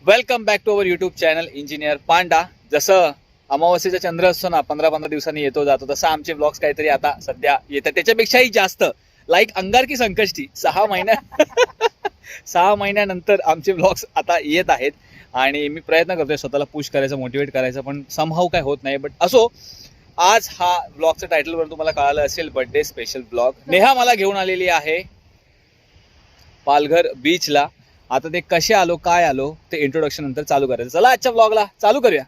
Welcome back to our YouTube channel Engineer Panda. जसं अमावस्येचा चंद्र असतो ना 15-15 दिवसांनी येतो जातो, तसं आमचे ब्लॉग्स काहीतरी आता सध्या येतात. त्याच्यापेक्षाही जास्त लाईक अंगारकी संकष्टी 6 महिन्यानंतर आमचे ब्लॉग्स आता येत आहेत. आणि मी प्रयत्न करतोय स्वतःला पुश करायचा, मोटिवेट करायचा, पण समहाऊ काय होत नाही. बट असो, आज हा ब्लॉगचं टायटलवर तुम्हाला कळालं असेल, बर्थडे स्पेशल ब्लॉग. नेहा मला घेऊन आलेली आहे पालघर बीचला. आता ते कसे आलो, काय आलो, ते इंट्रोडक्शन नंतर चालू करायचं. चला आजच्या ब्लॉगला चालू करूया.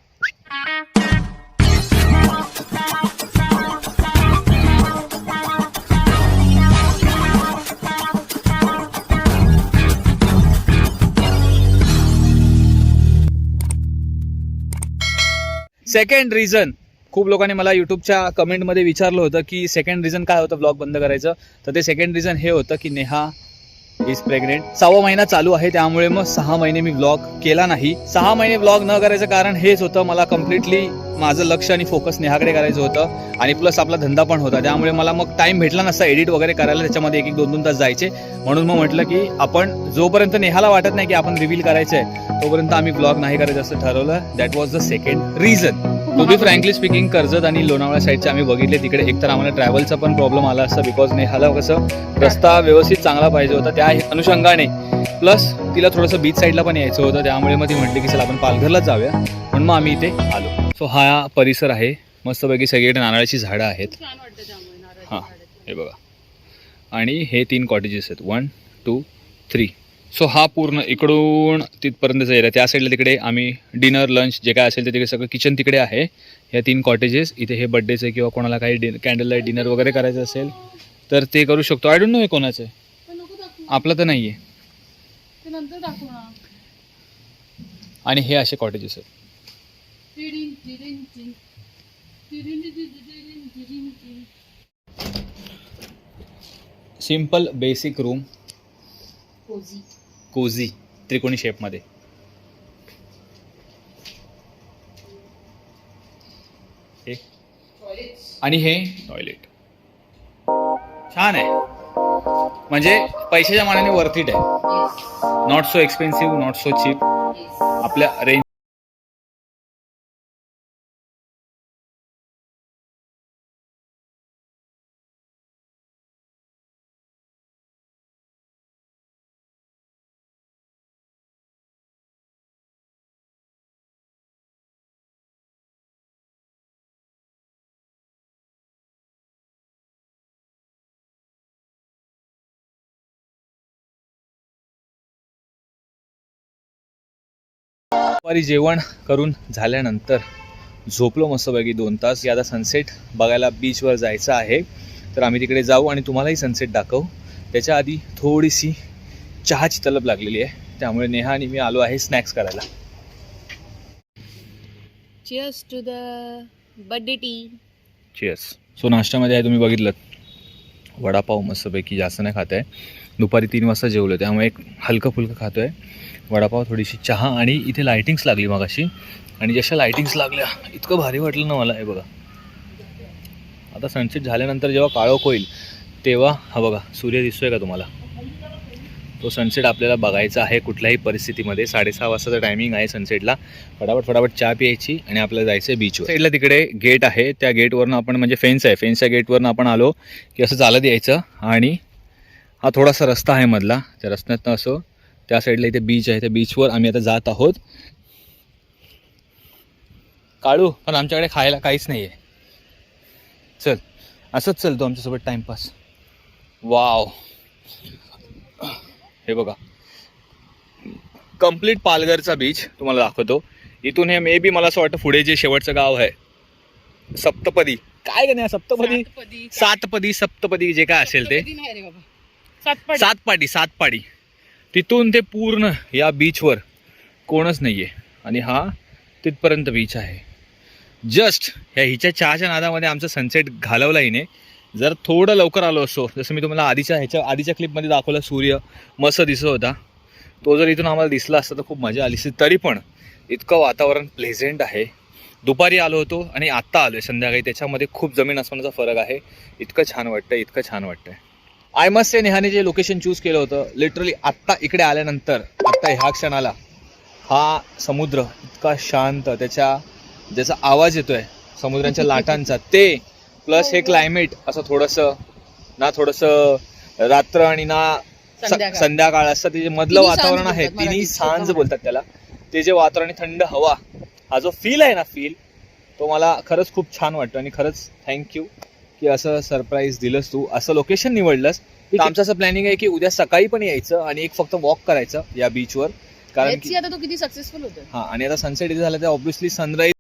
सेकंड रिझन, खूप लोकांनी मला युट्यूबच्या कमेंटमध्ये विचारलं होतं की सेकंड रिझन काय होतं ब्लॉग बंद करायचं. तर ते सेकंड रिझन हे होतं की नेहा इज प्रेग्नेंट. 6वा महिना चालू आहे, त्यामुळे मग 6 महिने मी ब्लॉग केला नाही. 6 महिने ब्लॉग न करायचं कारण हेच होतं, मला कम्प्लिटली माझं लक्ष आणि फोकस नेहाकडे करायचं होतं. आणि प्लस आपला धंदा पण होता, त्यामुळे मला मग टाइम भेटला नसता एडिट वगैरे करायला. त्याच्यामध्ये 1-2 तास जायचे. म्हणून मग म्हटलं की आपण जोपर्यंत नेहाला वाटत नाही की आपण रिव्हील करायचं आहे, तोपर्यंत आम्ही ब्लॉग नाही करायचं असं ठरवलं. That was the second reason. To be frankly speaking, Karjat आणि लोणावळा साईडचे आम्ही बघितले. तिकडे एकतर आम्हाला ट्रॅव्हलचा पण प्रॉब्लेम आला असता, बिकॉज नेहाला कसं रस्ता व्यवस्थित चांगला पाहिजे होता त्या अनुषंगाने. प्लस तिला थोडंसं बीच साईडला पण यायचं होतं, त्यामुळे मग ती म्हटली की चला आपण पालघरलाच जाऊया. म्हणून मग आम्ही इथे आलो. सो हा परिसर आहे, मस्तपैकी सगळीकडे नारळाची झाडं आहेत. हां, हे बघा. आणि हे 3 कॉटेजेस आहेत, 1, 2, 3. सो हा पूर्ण इकडून तिथपर्यंतचा एरिया. त्या साईडला तिकडे आम्ही डिनर, लंच जे काय असेल ते तिकडे सगळं किचन तिकडे आहे. ह्या 3 कॉटेजेस. इथे हे बड्डेचं किंवा कोणाला काही कॅन्डल लाईट डिनर वगैरे करायचं असेल तर ते करू शकतो. आय डोंट नो हे कोणाचं आहे, आपलं तर नाही आहे. आणि हे असे कॉटेजेस आहेत. सिंपल बेसिक रूम, कोझी त्रिकोणी शेपमध्ये. आणि हे टॉयलेट छान आहे, म्हणजे पैशाच्या मानाने वर्थ इट आहे. Not so expensive, not so cheap, आपल्या रेंज. दुपारी जेवण करून झाल्यानंतर झोपलो मस्तपैकी 2 तास. आता सनसेट बघायला बीचवर जायचं आहे, तर आम्ही तिकडे जाऊ आणि तुम्हालाही सनसेट दाखवू. त्याच्या आधी थोडीशी चहाची तलब लागलेली आहे, त्यामुळे नेहा आणि मी आलो आहे स्नॅक्स करायला. Cheers to the birthday tea. Cheers. So नाश्त्यामध्ये आहे, तुम्ही बघितलं, वडापाव मस्तपैकी, जास्त नाही खात आहे. दुपारी 3 वाजता जेवलो, त्यामुळे एक हलकं फुलकं खातो आहे. वडापाव, थोडीशी चहा. आणि इथे लायटिंग्स लागली मगाशी, आणि जशा लायटिंग्स लागल्या इतकं भारी वाटलं ना मला. हे बघा, आता सनसेट झाल्यानंतर जेव्हा काळोख होईल तेव्हा हा बघा सूर्य दिसतोय का तुम्हाला, तो सनसेट आपल्याला बघायचा आहे कुठल्याही परिस्थितीमध्ये. 6:30 वाजताचा टायमिंग आहे सनसेटला. फटाफट चहा प्यायची आणि आपल्याला जायचं आहे बीचवर. साईडला तिकडे गेट आहे, त्या गेटवरनं आपण, म्हणजे फेन्स आहे, फेन्सच्या गेटवरनं आपण आलो की असं चालत यायचं. आणि हा थोडासा रस्ता आहे मधला, त्या रस्त्यातनं असं त्या साईडला इथे बीच आहे, त्या बीचवर आम्ही आता जात आहोत. काळू, पण आमच्याकडे खायला काहीच नाही आहे. चल, असंच चलतो आमच्यासोबत टाइमपास. वाव, हे बघा कम्प्लीट पालघरचा बीच तुम्हाला दाखवतो. इथून हे मे बी मला असं वाटतं पुढे जे शेवटचं गाव आहे सप्तपदी, काय का नाही, सप्तपदी, सप्तपदी जे काय असेल ते, सातपाडी, तिथून ते पूर्ण या बीचवर कोणच नाही आहे. आणि हा तिथपर्यंत बीच आहे. जस्ट हिच्या चहाच्या नादामध्ये आमचा सनसेट घालवला हिने. जर थोडं लवकर आलो असतो, जसं मी तुम्हाला आधीच्या क्लिपमध्ये दाखवलं, सूर्य मस्त दिसत होता, तो जर इथून आम्हाला दिसला असता तर खूप मजा आली असती. तरी पण इतकं वातावरण प्लेझेंट आहे. दुपारी आलो होतो आणि आत्ता आलो आहे संध्याकाळी, त्याच्यामध्ये खूप जमीन आसमानाचा फरक आहे. इतकं छान वाटतंय. आय मस्ट से, नेहाने जे लोकेशन चूज केलं होतं लिटरली आत्ता इकडे आल्यानंतर, आत्ता ह्या क्षणाला हा समुद्र इतका शांत, ज्याचा आवाज येतोय समुद्राच्या लाटांचा, ते प्लस हे क्लायमेट असं थोडंसं रात्र आणि ना संध्याकाळ असं ते मधलं तिन्ही वातावरण सांज आहे, बोलतात, तिन्ही मराठीत सांज सोपं बोलतात त्याला. ते जे वातावरण आणि थंड हवा, हा जो फील आहे ना, तो मला खरंच खूप छान वाटतो. आणि खरंच थँक्यू की असं सरप्राईज दिलंस तू, असं लोकेशन निवडलंस. तर आमचं असं प्लॅनिंग आहे की उद्या सकाळी पण यायचं आणि एक फक्त वॉक करायचं या बीचवर, कारण की आता तो किती सक्सेसफुल होतो. हा, आणि आता सनसेट इथे झालं तर ऑब्व्हियसली सनराईज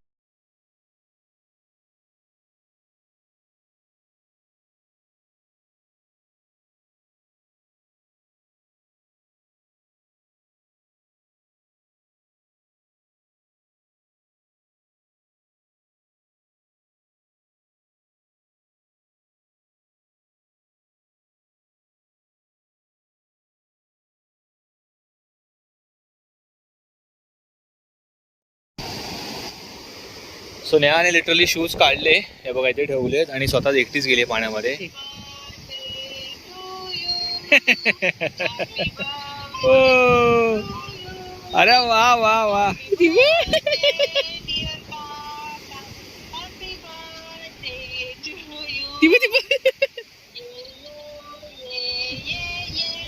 सो नेहाने लिटरली शूज काढले, हे बघा इथे ठेवलेत आणि स्वतःच एकटीच गेली पाण्यामध्ये. ओ, अरे वा वा वा.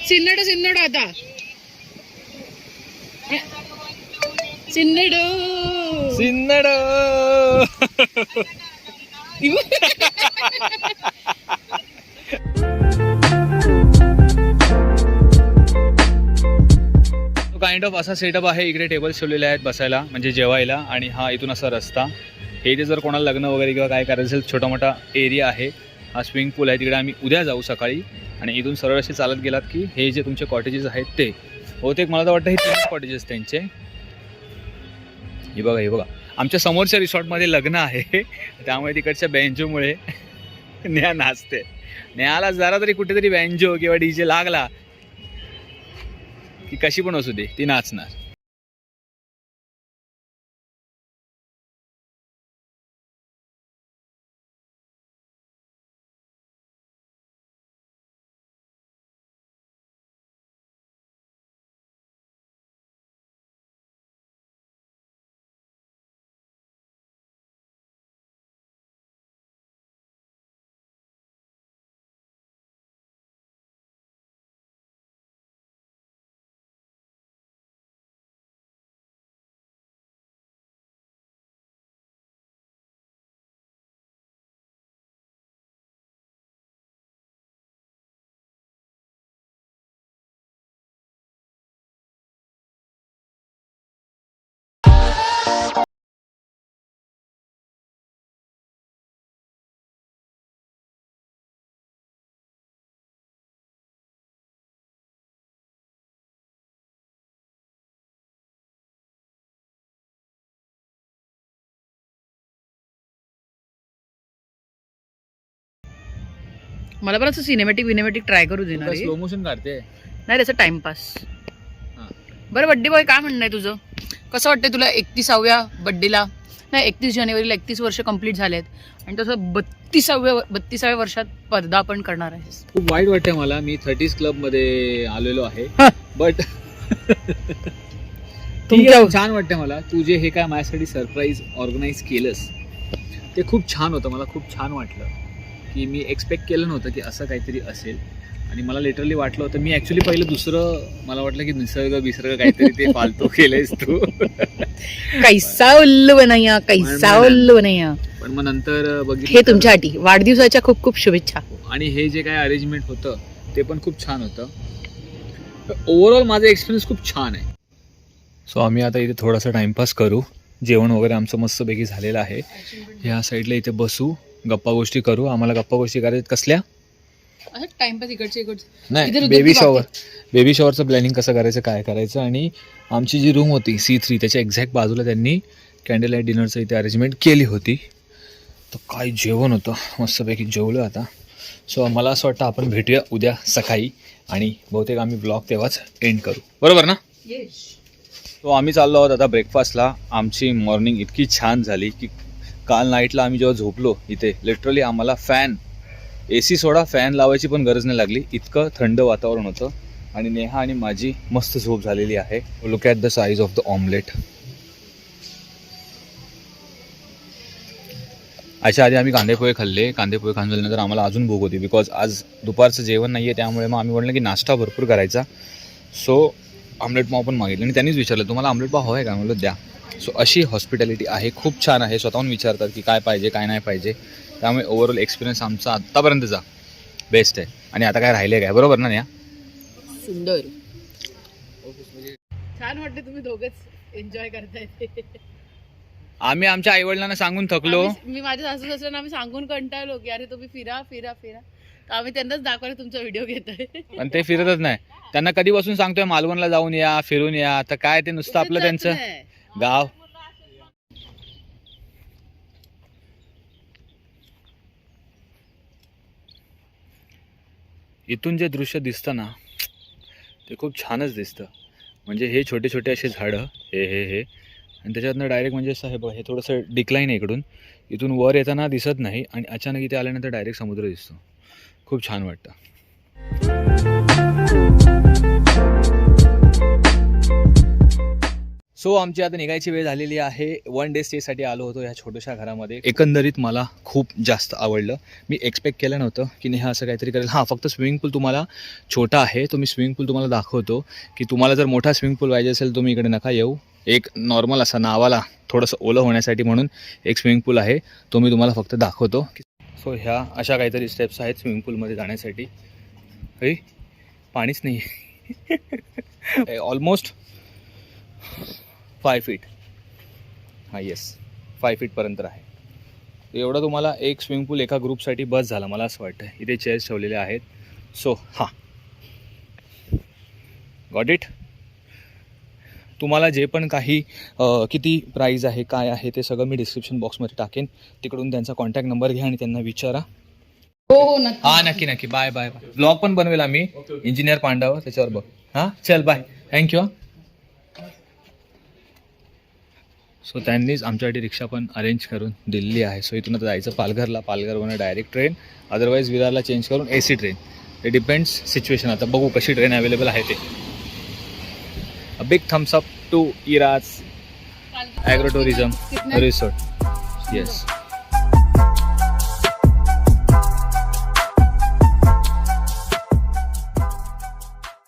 सिन्नड आता सिन्नड सिन्नड. काइंड ऑफ असा सेटअप आहे. इकडे टेबल्स ठेवलेले आहेत बसायला, म्हणजे जेवायला, आणि हा इथून असा रस्ता. हे इथे जर कोणाला लग्न वगैरे किंवा काय करायचं असेल, छोटा मोठा एरिया आहे. हा स्विमिंग पूल आहे, तिकडे आम्ही उद्या जाऊ सकाळी. आणि इथून सरळ असे चालत गेलात की हे जे तुमचे कॉटेजेस आहेत ते बहुतेक मला तर वाटतं हे 3 कॉटेजेस त्यांचे. हे बघा आमच्या समोरच्या रिसॉर्टमध्ये लग्न आहे, त्यामुळे तिकडच्या बँजोमुळे नेहा नाचते. नेहाला जरा तरी कुठेतरी बँजो किंवा डीजे लागला की कशी पण असू दे ती नाचणार. मला पण असं सिनेमॅटिक ट्राय करू देणार आहे. स्लो मोशन काढते नाही त्याचा टाइमपास. हा. बरं बड्डे बॉय, काय म्हणणं आहे तुझं? कसं वाटतंय तुला 31व्या बड्डेला? नाही, 31 जानेवारीला 31 वर्ष कंप्लीट झालेत आणि तसं 32व्या वर्षात पदार्पण करणार आहेस. खूप वाईट वाटतंय मला. मी 30s क्लब मध्ये आलेलो आहे, बट छान वाटतंय मला. तू जे हे काय माझ्यासाठी सरप्राईज ऑर्गनाईज केलंस ते खूप छान होतं. मला खूप छान वाटलं की मी एक्सपेक्ट केलं नव्हतं की असं काहीतरी असेल. आणि मला लिटरली वाटलं होतं, मी ॲक्च्युली पहिलं दुसरं मला वाटलं की निसर्ग काहीतरी ते फालतू केलंयस तू. कैसा उल्लू बनैया, कैसा उल्लू बनैया. पण मग नंतर बघितलं हे तुमच्यासाठी वाढदिवसाच्या खूप खूप शुभेच्छा. आणि हे जे काय अरेंजमेंट होतं ते पण खूप छान होतं. ओव्हरऑल माझा एक्सपिरियन्स खूप छान आहे. सो आम्ही आता इथे थोडासा टाइमपास करू. जेवण वगैरे आमचं मस्तपैकी झालेलं आहे. ह्या साईडला इथे बसू, गप्पा गोष्टी करू. आम्हाला गप्पा गोष्टी करायच्यात कसल्या? टाइमपास इकडचे नाही, बेबी शॉवरचं प्लॅनिंग कसं करायचं, काय करायचं. आणि आमची जी रूम होती C3 त्याच्या एक्झॅक्ट बाजूला त्यांनी कॅन्डल लाईट डिनरचं इथे अरेंजमेंट केली होती. तर काय जेवण होतं, मस्तपैकी जेवलो आता. सो मला असं वाटतं आपण भेटूया उद्या सकाळी आणि बहुतेक आम्ही ब्लॉग तेव्हाच एंड करू, बरोबर ना? तो आम्ही चाललो आहोत आता ब्रेकफास्टला. आमची मॉर्निंग इतकी छान झाली की काल नाईटला आम्ही जेव्हा झोपलो इथे लिटरली आम्हाला AC सोडा फॅन लावायची पण गरज नाही लागली. इतकं थंड वातावरण होतं आणि नेहा आणि माझी मस्त झोप झालेली आहे. Look at the size of the omelette. अच्छा, आधी आम्ही कांदेपोहे खाल्ले. कांदेपोहे खाऊन झाल्यानंतर आम्हाला अजून भूक होती, बिकॉज आज दुपारचं जेवण नाही आहे. त्यामुळे मग आम्ही म्हटलं की नाश्ता भरपूर करायचा. सो ऑमलेट पाव पण मागितलं आणि त्यांनीच विचारलं तुम्हाला ऑमलेट पाव हवं आहे का? म्हणलं द्या. सो अशी हॉस्पिटॅलिटी आहे, खूप छान आहे. स्वतःहून विचारतात की काय पाहिजे काय नाही पाहिजे. त्यामुळे ओव्हरऑल एक्सपिरियन्स आमचा आत्तापर्यंतचा बेस्ट आहे. आणि आता काय राहिले काय, बरोबर ना? सुंदर, छान वाटते. तुम्ही दोघेच एन्जॉय करताय. आम्ही आमच्या आईवडिलांना सांगून थकलो. मी माझ्या सासू सासऱ्यांना आम्ही सांगून कंटाळलो की अरे तुम्ही फिरा फिरा फिरा. तर आम्ही त्यांनाच दाखवलं तुमचा व्हिडिओ घेतोय. पण ते फिरतच नाही. त्यांना कधीपासून सांगतोय मालवणला जाऊन या, फिरून या. तर काय ते नुसतं आपलं त्यांचं गाव. इथून जे दृश्य दिसतं ना ते खूप छानच दिसतं. म्हणजे हे छोटे छोटे असे झाडं हे आणि त्याच्यातनं डायरेक्ट म्हणजे असं हे बघा, हे थोडंसं डिक्लाईन आहे इकडून. इथून वर येताना दिसत नाही आणि अचानक इथे आल्यानंतर डायरेक्ट समुद्र दिसतो. खूप छान वाटतं. सो आमची आता निघायची वेळ झालेली आहे. 1 डे स्टेसाठी आलो होतो ह्या छोट्याशा घरामध्ये. एकंदरीत मला खूप जास्त आवडलं. मी एक्सपेक्ट केलं नव्हतं की नेहा असं काहीतरी करेल. हां, फक्त स्विमिंग पूल तुम्हाला छोटा आहे, तो मी स्विमिंग पूल तुम्हाला दाखवतो. की तुम्हाला जर मोठा स्विमिंग पूल पाहिजे असेल तुम्ही इकडे नका येऊ. एक नॉर्मल असा नावाला थोडंसं ओलं होण्यासाठी म्हणून एक स्विमिंग पूल आहे, तो मी तुम्हाला फक्त दाखवतो. सो ह्या अशा काहीतरी स्टेप्स आहेत स्विमिंग पूलमध्ये जाण्यासाठी. पाणीच नाही आहे. Almost 5 feet. हां, येस, 5 फीटपर्यंत आहे. एवढं तुम्हाला एक स्विमिंग पूल एका ग्रुपसाठी बस झाला मला असं वाटतं. इथे चेअर्स ठेवलेले आहेत. सो हां, गॉट इट. तुम्हाला जे पण काही किती प्राईज आहे काय आहे ते सगळं मी डिस्क्रिप्शन बॉक्समध्ये टाकेन. तिकडून त्यांचा कॉन्टॅक्ट नंबर घ्या आणि त्यांना विचारा. हो हो नक्की. हां, नक्की नक्की. Bye bye bye. ब्लॉग पण बनवेल आम्ही इंजिनियर पांडव, त्याच्यावर बघ. हां, चल बाय, थँक्यू. सो त्यांनीच आमच्यासाठी रिक्षा पण अरेंज करून दिलेली आहे. सो इथून आता जायचं पालघरला, पालघरवरून डायरेक्ट ट्रेन, अदरवाईज विरारला चेंज करून AC train. It depends situation. आता बघू कशी ट्रेन अवेलेबल आहे ते. A big thumbs up to Iraj agro tourism resort. Yes.